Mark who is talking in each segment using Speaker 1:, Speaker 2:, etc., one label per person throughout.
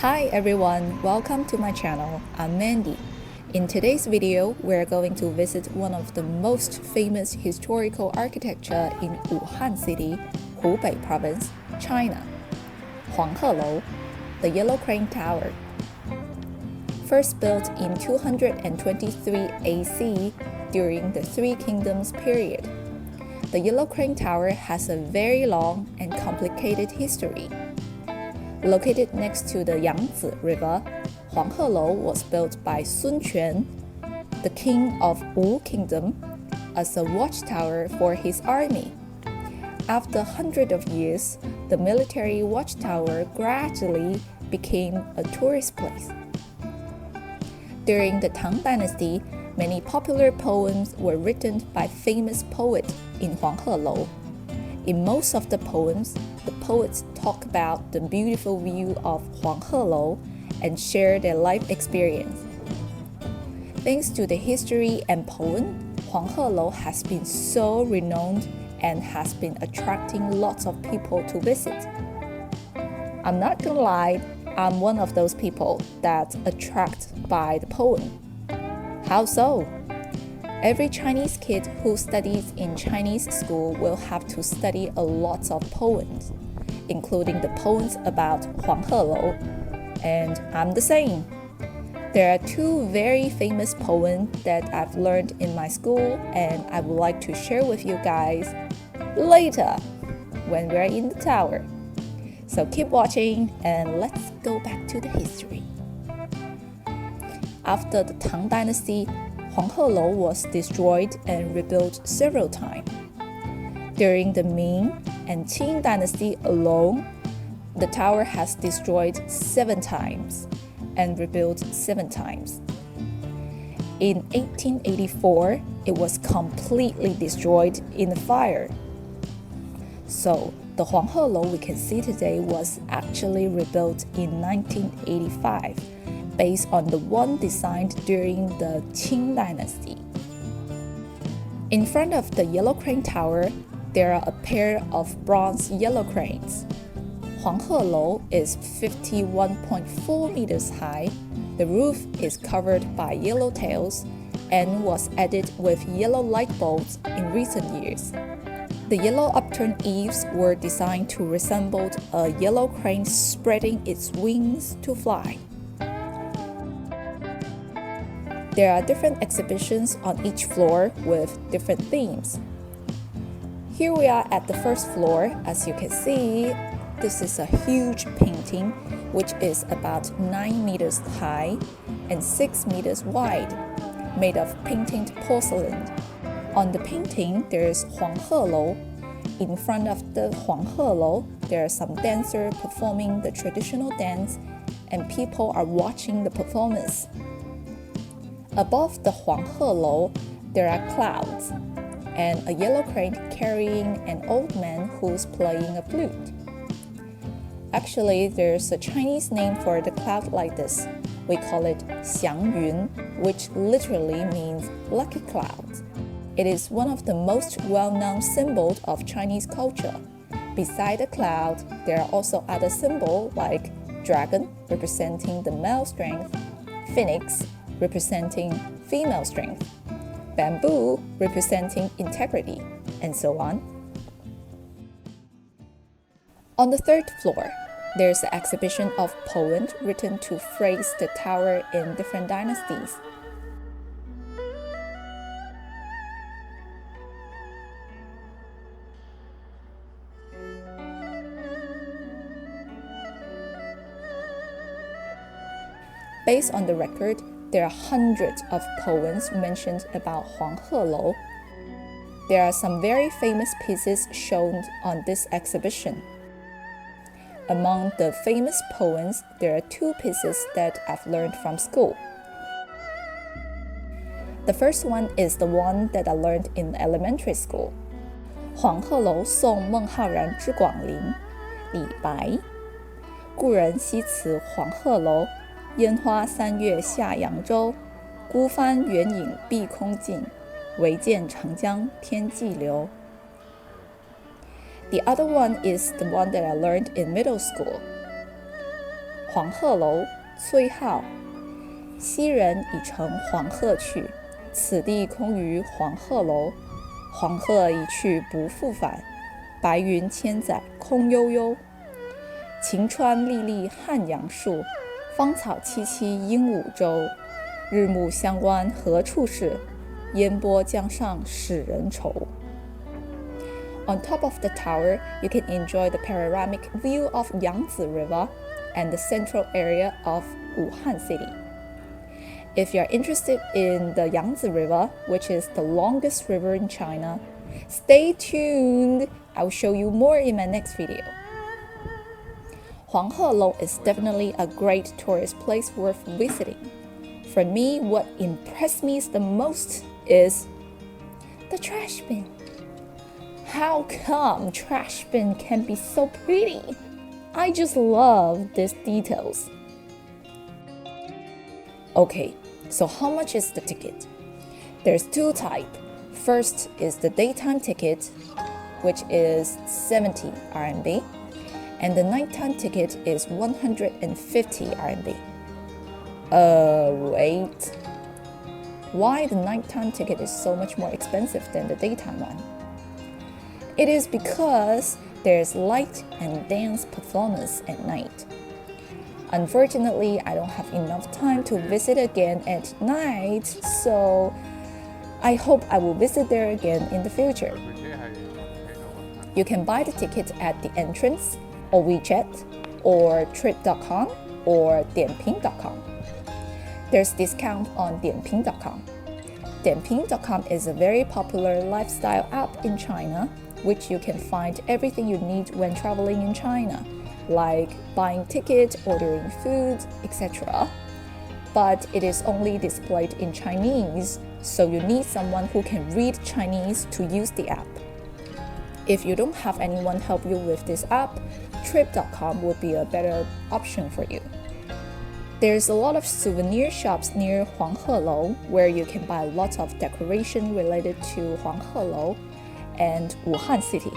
Speaker 1: Hi everyone, welcome to my channel. I'm Mandy. In today's video, we're going to visit one of the most famous historical architecture in Wuhan City, Hubei Province, China. Huanghelou, the Yellow Crane Tower. First built in 223 AC during the Three Kingdoms period. The Yellow Crane Tower has a very long and complicated history. Located next to the Yangtze River, Huanghelou was built by Sun Quan, the king of Wu Kingdom, as a watchtower for his army. After hundreds of years, the military watchtower gradually became a tourist place. During the Tang Dynasty, many popular poems were written by famous poets in Huanghelou. In most of the poems talk about the beautiful view of Huanghelou and share their life experience. Thanks to the history and poem, Huanghelou has been so renowned and has been attracting lots of people to visit. I'm not gonna lie, I'm one of those people that's attracted by the poem. How so? Every Chinese kid who studies in Chinese school will have to study a lot of poems, including the poems about Huanghelou, and I'm the same. There are two very famous poems that I've learned in my school and I would like to share with you guys later when we're in the tower. So keep watching and let's go back to the history. After the Tang Dynasty, Huanghelou was destroyed and rebuilt several times. During the Ming and Qing Dynasty alone, the tower has destroyed 7 times and rebuilt 7 times. In 1884, it was completely destroyed in a fire. So, the Huanghelou we can see today was actually rebuilt in 1985, based on the one designed during the Qing Dynasty. In front of the Yellow Crane Tower, there are a pair of bronze yellow cranes. Huanghelou is 51.4 meters high. The roof is covered by yellow tails and was added with yellow light bulbs in recent years. The yellow upturned eaves were designed to resemble a yellow crane spreading its wings to fly. There are different exhibitions on each floor with different themes. Here we are at the first floor. As you can see, this is a huge painting which is about 9 meters high and 6 meters wide, made of painted porcelain. On the painting, there is Huanghelou. In front of the Huanghelou, there are some dancers performing the traditional dance and people are watching the performance. Above the Huanghelou, there are clouds and a yellow crane carrying an old man who's playing a flute. Actually, there's a Chinese name for the cloud like this. We call it Xiangyun, which literally means lucky cloud. It is one of the most well-known symbols of Chinese culture. Beside the cloud, there are also other symbols like dragon, representing the male strength, phoenix, representing female strength, bamboo, representing integrity, and so on. On the third floor, there's an exhibition of poems written to praise the tower in different dynasties. Based on the record, there are hundreds of poems mentioned about Huanghelou. There are some very famous pieces shown on this exhibition. Among the famous poems, there are 2 pieces that I've learned from school. The first one is the one that I learned in elementary school. 黄鹤楼送孟浩然之广陵，李白。故人西辞黄鹤楼，烟花三月下扬州。孤帆远影碧空尽，唯见长江天际流。The other one is the one that I learned in middle school. 黄鹤楼，崔颢。昔人已乘黄鹤去，此地空余黄鹤楼。黄鹤一去不复返，白云千载空悠悠。晴川历历汉阳树，芳草萋萋鹦鹉洲。日暮乡关何处是？烟波江上使人愁。On top of the tower, you can enjoy the panoramic view of Yangtze River and the central area of Wuhan City. If you're interested in the Yangtze River, which is the longest river in China, stay tuned. I'll show you more in my next video. Huanghelou is definitely a great tourist place worth visiting. For me, what impressed me the most is the trash bin. How come trash bin can be so pretty? I just love these details. Okay, so how much is the ticket? There's two types. First is the daytime ticket, which is 70 RMB, and the nighttime ticket is 150 RMB. Wait. Why the nighttime ticket is so much more expensive than the daytime one? It is because there's light and dance performance at night. Unfortunately, I don't have enough time to visit again at night, so I hope I will visit there again in the future. You can buy the ticket at the entrance, or WeChat, or Trip.com, or Dianping.com. There's discount on Dianping.com. Dianping.com is a very popular lifestyle app in China, which you can find everything you need when traveling in China, like buying tickets, ordering food, etc. But it is only displayed in Chinese, so you need someone who can read Chinese to use the app. If you don't have anyone help you with this app, Trip.com would be a better option for you. There's a lot of souvenir shops near Huanghelou where you can buy lots of decoration related to Huanghelou and Wuhan City.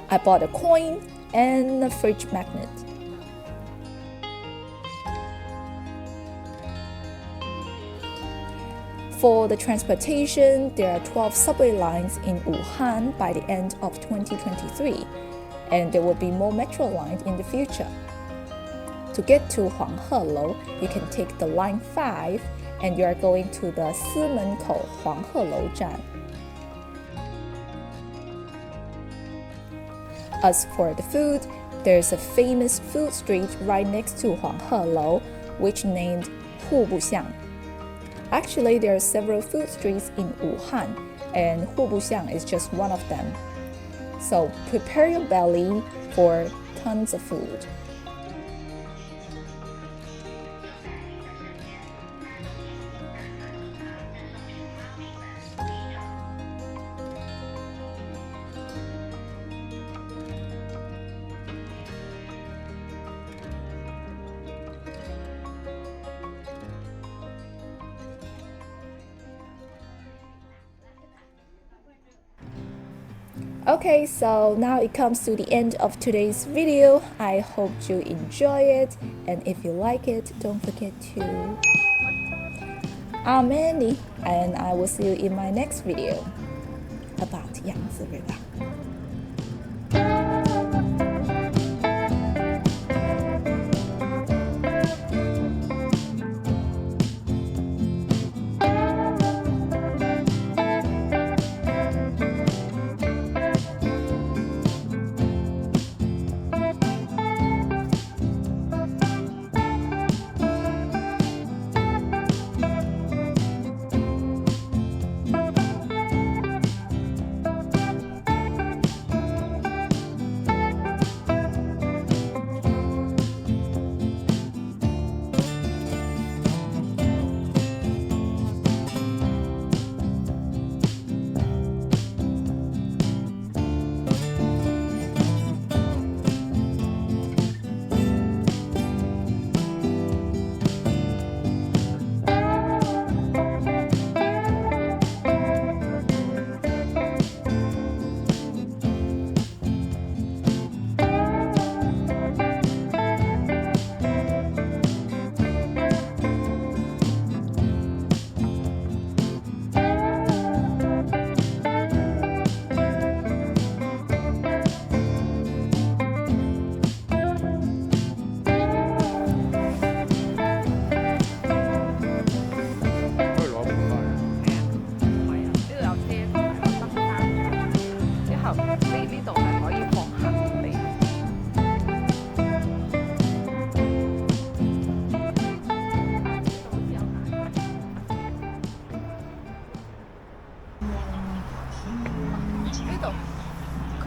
Speaker 1: I bought a coin and a fridge magnet. For the transportation, there are 12 subway lines in Wuhan by the end of 2023, and there will be more metro lines in the future. To get to Huanghelou, you can take the line 5, and you are going to the Simenkou Huanghelou Zhan. As for the food, there's a famous food street right next to Huanghelou, which named Hubuxiang. Actually, there are several food streets in Wuhan, and Hubuxiang is just one of them. So prepare your belly for tons of food. Okay, so now it comes to the end of today's video. I hope you enjoy it, and if you like it, don't forget to... I'm Mandy, and I will see you in my next video about Yangtze River.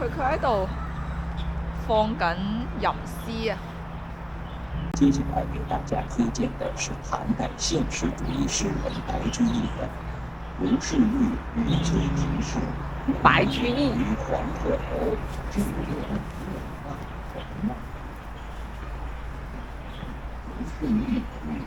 Speaker 1: 佢喺度放緊吟詩啊！
Speaker 2: 接下来给大家推荐的是唐代现实主义诗人白居易的《卢氏玉与崔平诗》。
Speaker 1: 白居易
Speaker 2: 于黄鹤楼，至连月望红漫。卢氏玉与